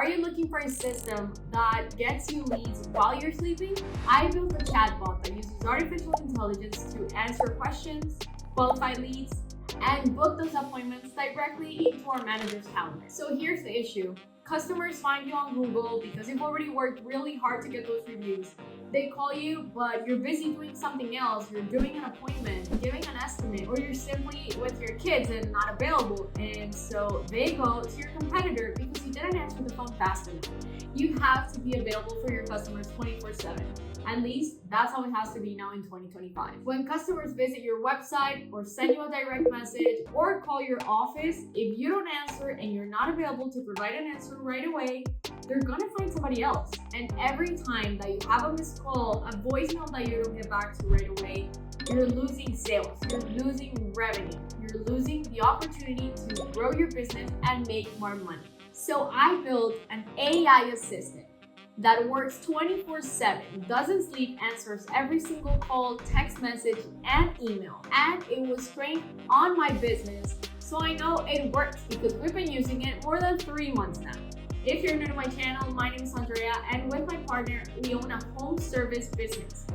Are you looking for a system that gets you leads while you're sleeping? I built a chatbot that uses artificial intelligence to answer questions, qualify leads, and book those appointments directly into our manager's calendar. So here's the issue. Customers find you on Google because you've already worked really hard to get those reviews. They call you, but you're busy doing something else. You're doing an appointment, giving an estimate, or you're simply with your kids and not available. And so they go to your competitor because you didn't answer the phone fast enough. You have to be available for your customers 24/7. At least that's how it has to be now in 2025. When customers visit your website or send you a direct message or call your office, if you don't answer and you're not available to provide an answer right away, they're gonna find somebody else. And every time that you have a missed call, a voicemail that you don't get back to right away, you're losing sales, you're losing revenue, you're losing the opportunity to grow your business and make more money. So I built an AI assistant that works 24/7, doesn't sleep, answers every single call, text message, and email. And it was trained on my business, so I know it works because we've been using it more than 3 months now. If you're new to my channel, my name is Andrea, and with my partner, we own a home service business.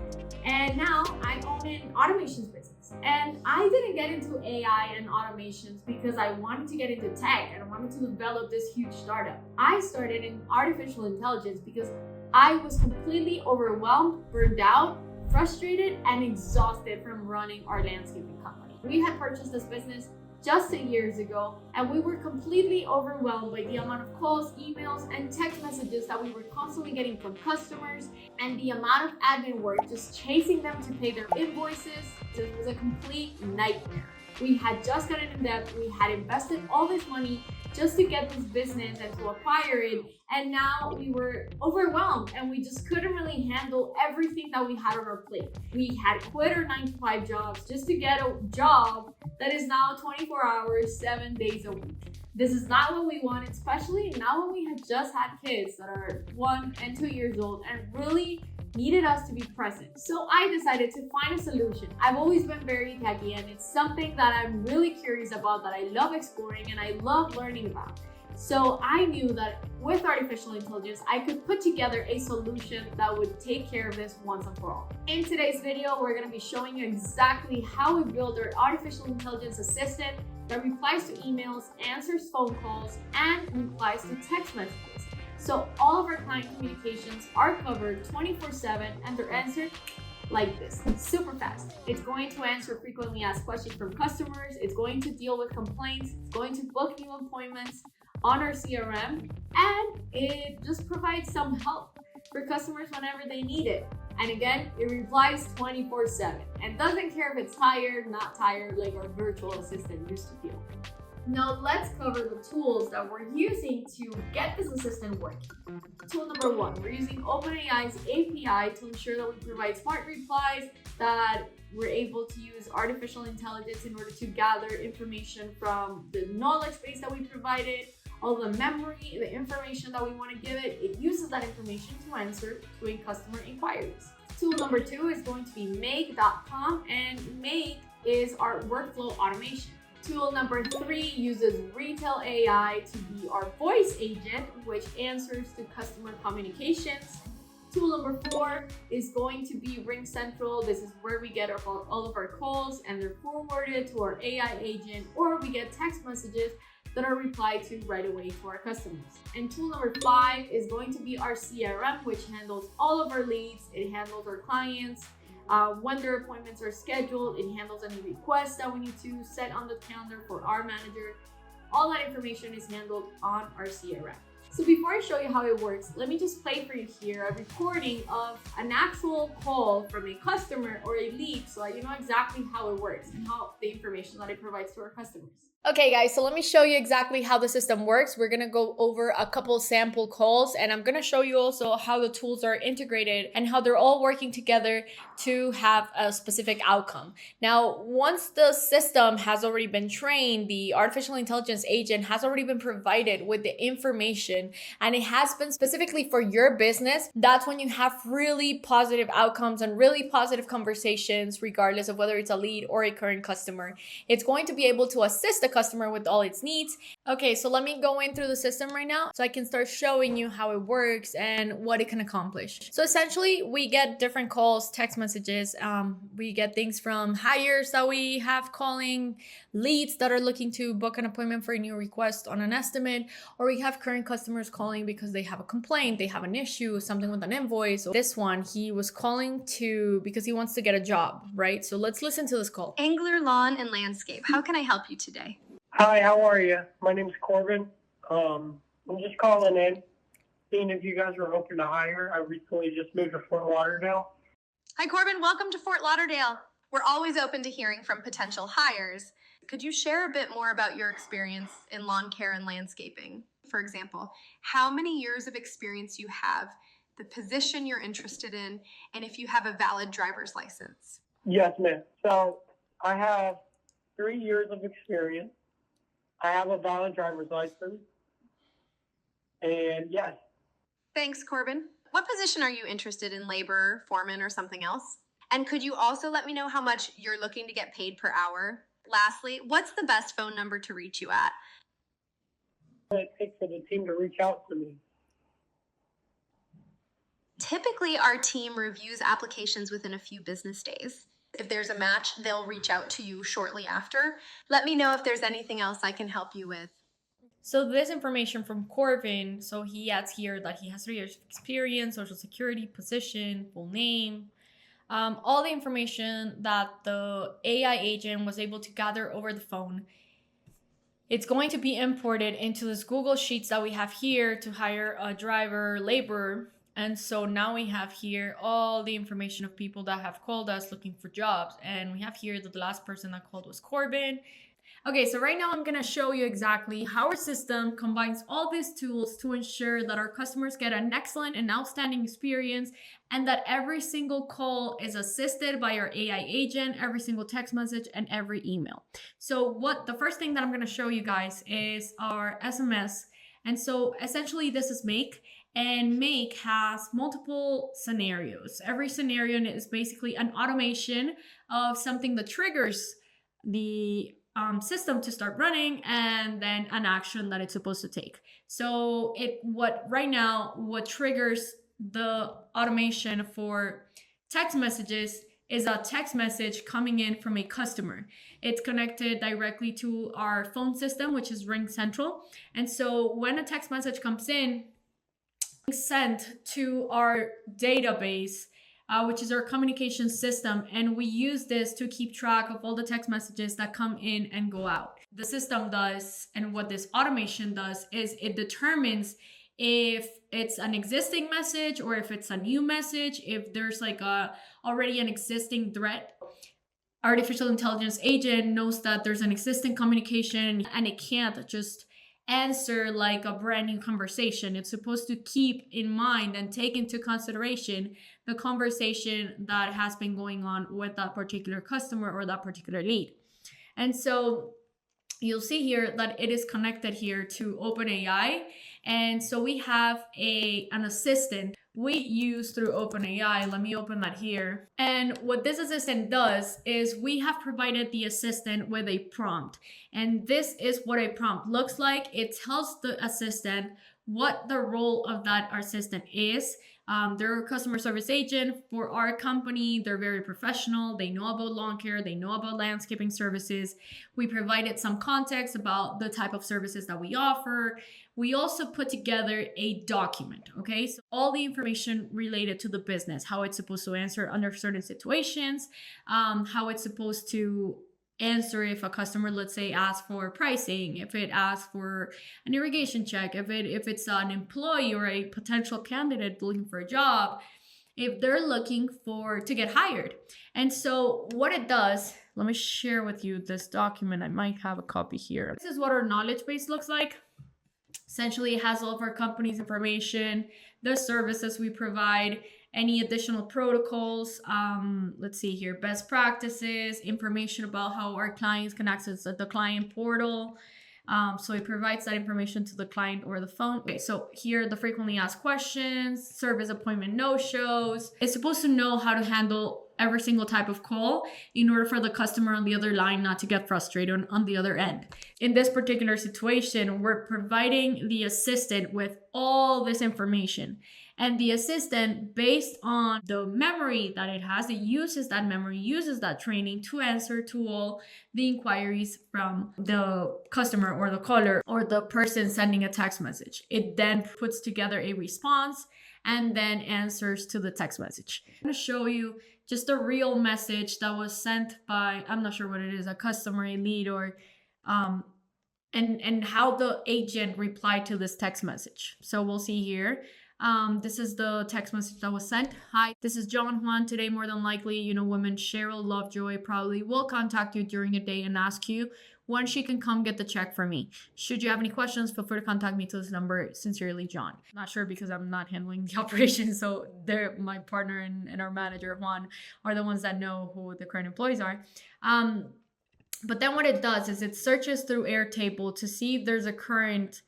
And now I own an automations business. And I didn't get into AI and automations because I wanted to get into tech and I wanted to develop this huge startup. I started in artificial intelligence because I was completely overwhelmed, burned out, frustrated, and exhausted from running our landscaping company. We had purchased this business just 8 years ago, and we were completely overwhelmed by the amount of calls, emails, and text messages that we were constantly getting from customers, and the amount of admin work just chasing them to pay their invoices. It was a complete nightmare. We had just gotten in debt, we had invested all this money just to get this business and to acquire it, and now we were overwhelmed and we just couldn't really handle everything that we had on our plate. We had quit our 9-to-5 jobs just to get a job that is now 24 hours, 7 days a week. This is not what we wanted, especially now when we had just had kids that are 1 and 2 years old and really needed us to be present. So I decided to find a solution. I've always been very techy, and it's something that I'm really curious about, that I love exploring and I love learning about. So I knew that with artificial intelligence, I could put together a solution that would take care of this once and for all. In today's video, we're going to be showing you exactly how we build our artificial intelligence assistant that replies to emails, answers phone calls, and replies to text messages. So all of our client communications are covered 24/7 and they're answered like this, super fast. It's going to answer frequently asked questions from customers. It's going to deal with complaints. It's going to book new appointments on our CRM, and it just provides some help for customers whenever they need it. And again, it replies 24/7 and doesn't care if it's tired, not tired, like our virtual assistant used to feel. Now let's cover the tools that we're using to get this assistant working. Tool number 1, we're using OpenAI's API to ensure that we provide smart replies, that we're able to use artificial intelligence in order to gather information from the knowledge base that we provided, all the memory, the information that we want to give it. It uses that information to answer to customer inquiries. Tool number 2 is going to be make.com, and make is our workflow automation. Tool number 3 uses Retell AI to be our voice agent, which answers to customer communications. Tool number 4 is going to be RingCentral. This is where we get all of our calls and they're forwarded to our AI agent, or we get text messages that are replied to right away to our customers. And tool number 5 is going to be our CRM, which handles all of our leads. It handles our clients. When their appointments are scheduled, it handles any requests that we need to set on the calendar for our manager. All that information is handled on our CRM. So before I show you how it works, let me just play for you here a recording of an actual call from a customer or a lead so that you know exactly how it works and how the information that it provides to our customers. Okay guys, so let me show you exactly how the system works. We're gonna go over a couple sample calls, and I'm gonna show you also how the tools are integrated and how they're all working together to have a specific outcome. Now, once the system has already been trained, the artificial intelligence agent has already been provided with the information, and it has been specifically for your business, that's when you have really positive outcomes and really positive conversations, regardless of whether it's a lead or a current customer. It's going to be able to assist the customer with all its needs, Okay, so let me go in through the system right now so I can start showing you how it works and what it can accomplish. So essentially, we get different calls, text messages. We get things from hires that we have calling, leads that are looking to book an appointment for a new request on an estimate, or we have current customers calling because they have a complaint, they have an issue, something with an invoice. This one, he was calling because he wants to get a job, right? So let's listen to this call. Angler Lawn and Landscape. How can I help you today? Hi, how are you? My name's Corbin. I'm just calling in, seeing if you guys are open to hire. I recently just moved to Fort Lauderdale. Hi, Corbin. Welcome to Fort Lauderdale. We're always open to hearing from potential hires. Could you share a bit more about your experience in lawn care and landscaping? For example, how many years of experience you have, the position you're interested in, and if you have a valid driver's license? Yes, ma'am. So I have 3 years of experience. I have a valid driver's license. And yes. Thanks, Corbin. What position are you interested in, labor, foreman, or something else? And could you also let me know how much you're looking to get paid per hour? Lastly, what's the best phone number to reach you at? It takes for the team to reach out to me. Typically, our team reviews applications within a few business days. If there's a match, they'll reach out to you shortly after. Let me know if there's anything else I can help you with. So this information from Corbin, so he adds here that he has 3 years of experience, social security, position, full name, all the information that the AI agent was able to gather over the phone. It's going to be imported into this Google Sheets that we have here to hire a driver, laborer. And so now we have here all the information of people that have called us looking for jobs. And we have here that the last person that called was Corbin. Okay, so right now I'm gonna show you exactly how our system combines all these tools to ensure that our customers get an excellent and outstanding experience and that every single call is assisted by our AI agent, every single text message, and every email. So the first thing that I'm gonna show you guys is our SMS. And so essentially this is Make. And Make has multiple scenarios. Every scenario is basically an automation of something that triggers the system to start running and then an action that it's supposed to take. So what triggers the automation for text messages is a text message coming in from a customer. It's connected directly to our phone system, which is Ring Central. And so when a text message comes in, sent to our database, which is our communication system, and we use this to keep track of all the text messages that come in and go out. The system does, and what this automation does, is it determines if it's an existing message or if it's a new message, if there's like already an existing threat. Artificial intelligence agent knows that there's an existing communication and it can't just answer like a brand new conversation. It's supposed to keep in mind and take into consideration the conversation that has been going on with that particular customer or that particular lead. And so you'll see here that it is connected here to OpenAI. And so we have an assistant we use through OpenAI. Let me open that here. And what this assistant does is we have provided the assistant with a prompt. And this is what a prompt looks like. It tells the assistant what the role of that assistant is. They're a customer service agent for our company. They're very professional. They know about lawn care. They know about landscaping services. We provided some context about the type of services that we offer. We also put together a document, okay? So all the information related to the business, how it's supposed to answer under certain situations, how it's supposed to answer if a customer, let's say, asks for pricing, if it asks for an irrigation check, if it's an employee or a potential candidate looking for a job, if they're looking to get hired. And so what it does, let me share with you this document. I might have a copy here. This is what our knowledge base looks like. Essentially, it has all of our company's information, the services we provide, any additional protocols, let's see here, best practices, information about how our clients can access the client portal. So it provides that information to the client or the phone. Okay, so here, the frequently asked questions, service appointment no-shows. It's supposed to know how to handle every single type of call in order for the customer on the other line not to get frustrated on the other end. In this particular situation, we're providing the assistant with all this information. And the assistant, based on the memory that it has, it uses that memory, uses that training to answer to all the inquiries from the customer or the caller or the person sending a text message. It then puts together a response and then answers to the text message. I'm going to show you just a real message that was sent by, I'm not sure what it is, a customer, a lead, or and how the agent replied to this text message. So we'll see here. This is the text message that was sent. Hi, this is John Juan. Today, more than likely, woman Cheryl Lovejoy probably will contact you during the day and ask you when she can come get the check for me. Should you have any questions, feel free to contact me to this number. Sincerely, John. Not sure because I'm not handling the operation. So my partner and our manager, Juan, are the ones that know who the current employees are. But then what it does is it searches through Airtable to see if there's a current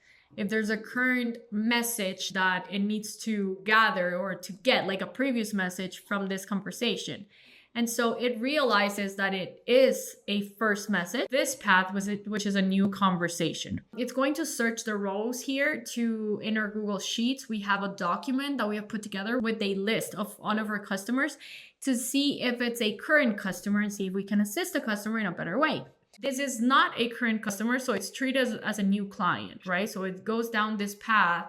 message that it needs to gather or to get, like a previous message from this conversation. And so it realizes that it is a first message. This path which is a new conversation. It's going to search the rows here in our Google Sheets. We have a document that we have put together with a list of all of our customers to see if it's a current customer and see if we can assist the customer in a better way. This is not a current customer, so it's treated as a new client, right? So it goes down this path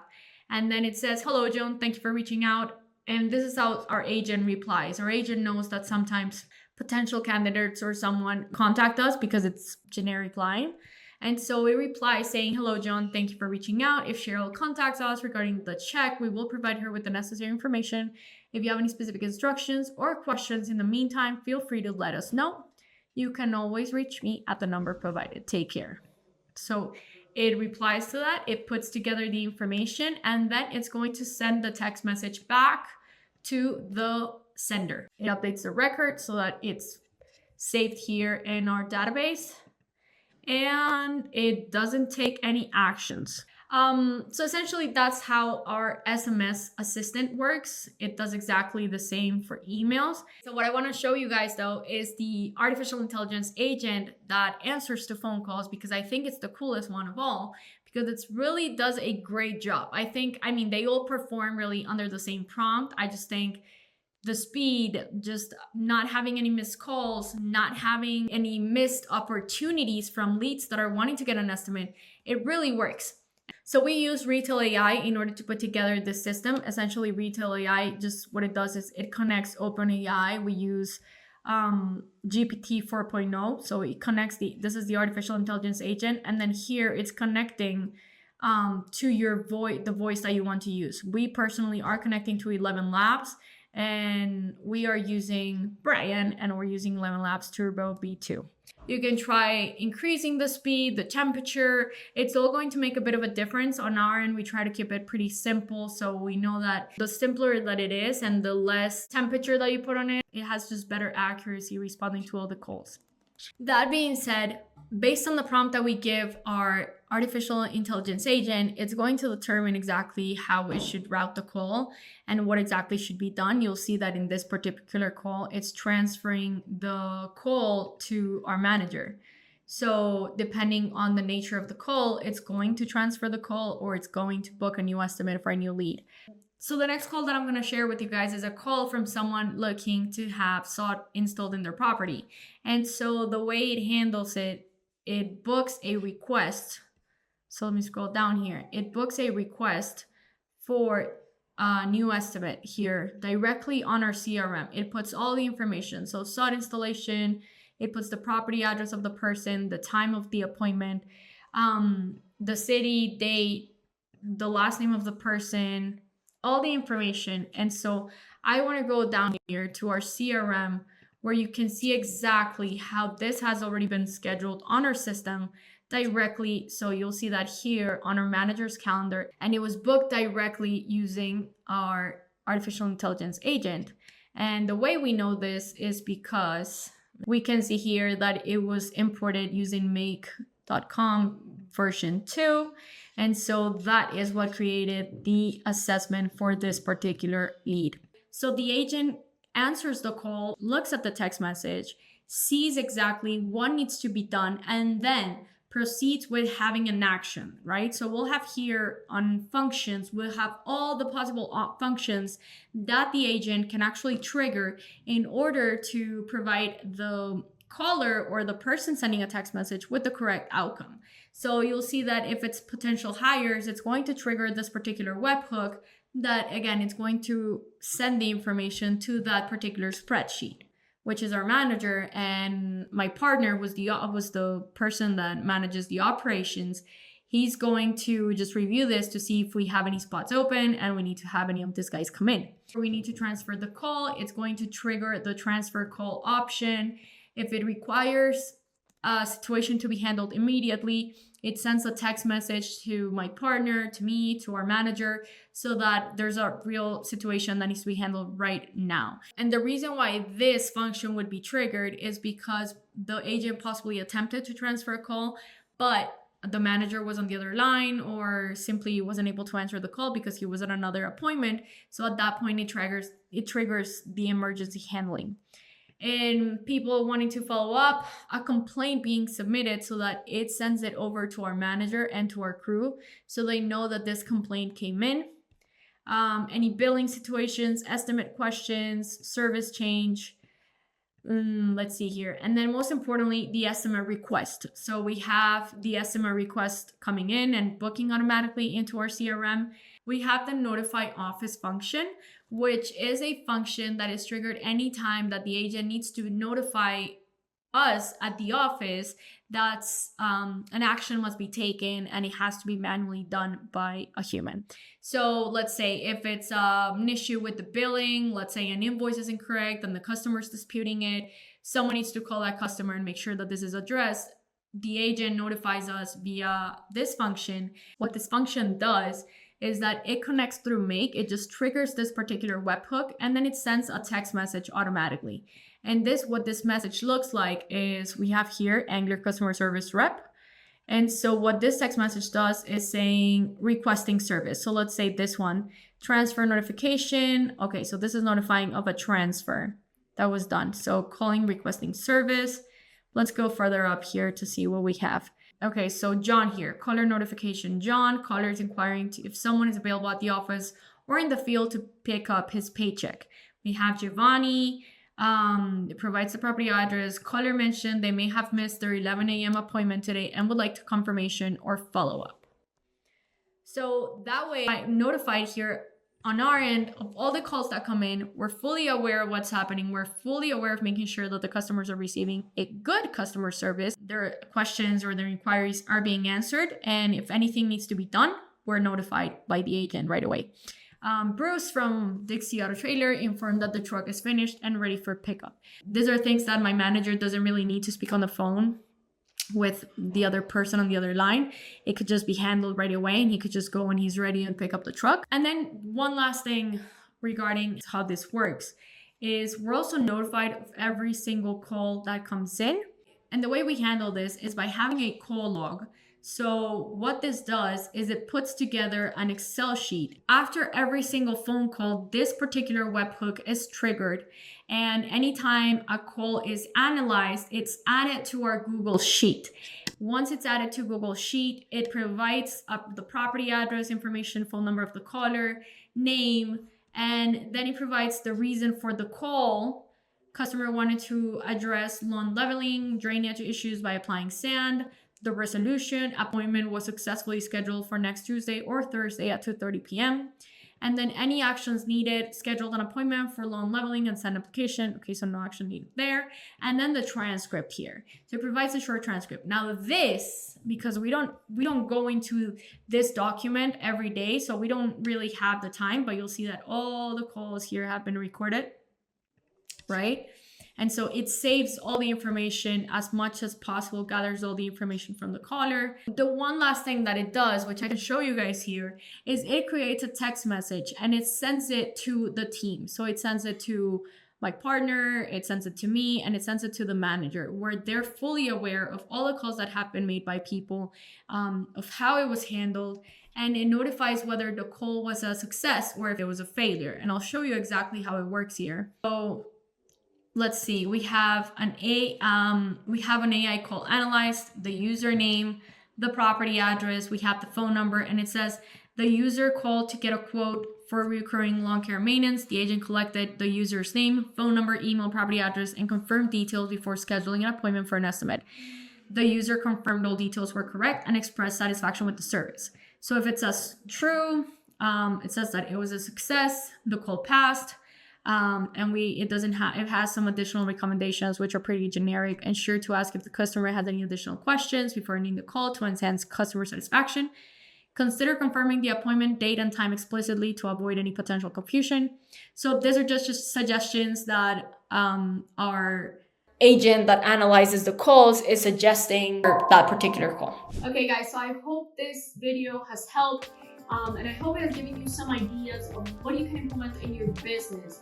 and then it says, hello, Joan, thank you for reaching out. And this is how our agent replies. Our agent knows that sometimes potential candidates or someone contact us because it's generic line. And so we reply saying, hello, John, thank you for reaching out. If Cheryl contacts us regarding the check, we will provide her with the necessary information. If you have any specific instructions or questions in the meantime, feel free to let us know. You can always reach me at the number provided. Take care. So it replies to that. It puts together the information and then it's going to send the text message back to the sender. It updates the record so that it's saved here in our database and it doesn't take any actions. So essentially that's how our SMS assistant works. It does exactly the same for emails. So what I want to show you guys though is the artificial intelligence agent that answers to phone calls, because I think it's the coolest one of all, because it really does a great job. I mean, they all perform really under the same prompt. I just think the speed, just not having any missed calls, not having any missed opportunities from leads that are wanting to get an estimate, it really works. So we use Retell AI in order to put together this system. Essentially, Retell AI, just what it does is it connects OpenAI. We use GPT 4.0. So it connects this is the artificial intelligence agent. And then here it's connecting to the voice that you want to use. We personally are connecting to 11 Labs and we are using Brian and we're using 11 Labs Turbo B2. You can try increasing the speed, the temperature. It's all going to make a bit of a difference on our end. We try to keep it pretty simple. So we know that the simpler that it is and the less temperature that you put on it, it has just better accuracy responding to all the calls. That being said, based on the prompt that we give our artificial intelligence agent, it's going to determine exactly how it should route the call and what exactly should be done. You'll see that in this particular call, it's transferring the call to our manager. So depending on the nature of the call, it's going to transfer the call or it's going to book a new estimate for a new lead. So the next call that I'm going to share with you guys is a call from someone looking to have SOT installed in their property. And so the way it handles it, it books a request. So let me scroll down here. It books a request for a new estimate here directly on our CRM. It puts all the information. So SOT installation, it puts the property address of the person, the time of the appointment, the city, date, the last name of the person, all the information. And so I want to go down here to our CRM where you can see exactly how this has already been scheduled on our system directly. So you'll see that here on our manager's calendar, and it was booked directly using our artificial intelligence agent. And the way we know this is because we can see here that it was imported using make.com version 2. And so that is what created the assessment for this particular lead. So the agent answers the call, looks at the text message, sees exactly what needs to be done, and then proceeds with having an action, right? So we'll have here on functions, we'll have all the possible functions that the agent can actually trigger in order to provide the caller or the person sending a text message with the correct outcome. So you'll see that if it's potential hires, it's going to trigger this particular webhook that, again, it's going to send the information to that particular spreadsheet, which is our manager, and my partner was the person that manages the operations. He's going to just review this to see if we have any spots open and we need to have any of these guys come in. We need to transfer the call. It's going to trigger the transfer call option. If it requires a situation to be handled immediately, it sends a text message to my partner, to me, to our manager, so that there's a real situation that needs to be handled right now. And the reason why this function would be triggered is because the agent possibly attempted to transfer a call, but the manager was on the other line or simply wasn't able to answer the call because he was at another appointment. So at that point, it triggers the emergency handling. And people wanting to follow up, a complaint being submitted so that it sends it over to our manager and to our crew so they know that this complaint came in. Any billing situations, estimate questions, service change. Let's see here. And then most importantly, the estimate request. So we have the estimate request coming in and booking automatically into our CRM. We have the notify office function, which is a function that is triggered anytime that the agent needs to notify us at the office that an action must be taken and it has to be manually done by a human. So let's say if it's an issue with the billing, let's say an invoice is incorrect and the customer is disputing it, someone needs to call that customer and make sure that this is addressed. The agent notifies us via this function. What this function does is that it connects through Make. It just triggers this particular webhook and then it sends a text message automatically. And what this message looks like is we have here Angler customer service rep. And so what this text message does is saying requesting service. So let's say this one, transfer notification. Okay, so this is notifying of a transfer that was done. So calling requesting service. Let's go further up here to see what we have. Okay, so John here, caller notification. John, caller is inquiring if someone is available at the office or in the field to pick up his paycheck. We have Giovanni, it provides the property address. Caller mentioned they may have missed their 11 a.m. appointment today and would like confirmation or follow-up. So that way I'm notified here on our end of all the calls that come in. We're fully aware of what's happening. We're fully aware of making sure that the customers are receiving a good customer service. Their questions or their inquiries are being answered. And if anything needs to be done, we're notified by the agent right away. Bruce from Dixie Auto Trailer informed that the truck is finished and ready for pickup. These are things that my manager doesn't really need to speak on the phone with the other person on the other line. It could just be handled right away and he could just go when he's ready and pick up the truck. And then one last thing regarding how this works is we're also notified of every single call that comes in. And the way we handle this is by having a call log. So what this does is it puts together an Excel sheet. After every single phone call, this particular webhook is triggered. And anytime a call is analyzed, it's added to our Google Sheet. Once it's added to Google Sheet, it provides the property address information, phone number of the caller, name, and then it provides the reason for the call. Customer wanted to address lawn leveling, drainage issues by applying sand. The resolution appointment was successfully scheduled for next Tuesday or Thursday at 2:30 p.m. And then any actions needed, scheduled an appointment for lawn leveling and sand application. Okay, so no action needed there. And then the transcript here. So it provides a short transcript. Now this, because we don't go into this document every day, so we don't really have the time, but you'll see that all the calls here have been recorded, right? And so it saves all the information as much as possible, gathers all the information from the caller. The one last thing that it does, which I can show you guys here, is it creates a text message and it sends it to the team. So it sends it to my partner, it sends it to me, and it sends it to the manager, where they're fully aware of all the calls that have been made by people, of how it was handled. and it notifies whether the call was a success or if it was a failure. And I'll show you exactly how it works here. So let's see, we have an AI call analyzed, the username, the property address, we have the phone number, and it says the user called to get a quote for recurring lawn care maintenance. The agent collected the user's name, phone number, email, property address, and confirmed details before scheduling an appointment for an estimate. The user confirmed all details were correct and expressed satisfaction with the service. So if it says true, it says that it was a success, the call passed, and it has some additional recommendations which are pretty generic. Ensure to ask if the customer has any additional questions before ending the call to enhance customer satisfaction. Consider confirming the appointment date and time explicitly to avoid any potential confusion. So these are just suggestions that our agent that analyzes the calls is suggesting for that particular call. Okay guys, so I hope this video has helped and I hope it has given you some ideas of what you can implement in your business.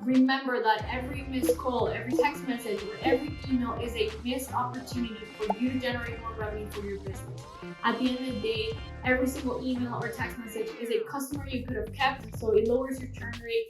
Remember that every missed call, every text message, or every email is a missed opportunity for you to generate more revenue for your business. At the end of the day, every single email or text message is a customer you could have kept, so it lowers your churn rate,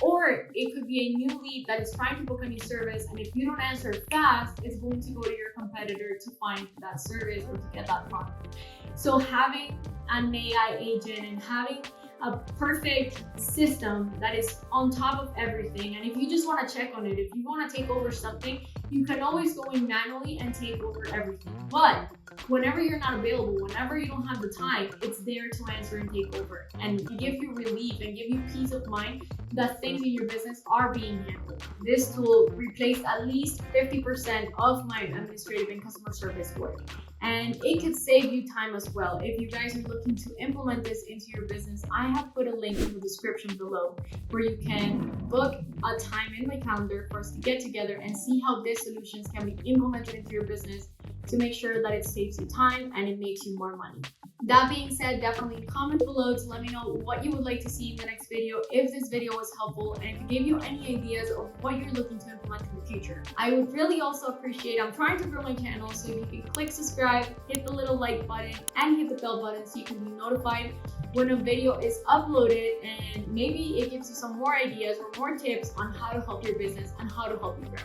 or it could be a new lead that is trying to book a new service, and if you don't answer fast, it's going to go to your competitor to find that service or to get that product. So having an AI agent and having a perfect system that is on top of everything, and if you just want to check on it, if you want to take over something, you can always go in manually and take over everything. But whenever you're not available, whenever you don't have the time, it's there to answer and take over and give you relief and give you peace of mind that things in your business are being handled. This tool replaced at least 50% of my administrative and customer service work, and it could save you time as well. If you guys are looking to implement this into your business, I have put a link in the description below where you can book a time in my calendar for us to get together and see how these solutions can be implemented into your business to make sure that it saves you time and it makes you more money. That being said, definitely comment below to let me know what you would like to see in the next video, if this video was helpful, and if it gave you any ideas of what you're looking to implement in the future. I would really also appreciate, I'm trying to grow my channel, so you can click subscribe, hit the little like button, and hit the bell button so you can be notified when a video is uploaded, and maybe it gives you some more ideas or more tips on how to help your business and how to help you grow.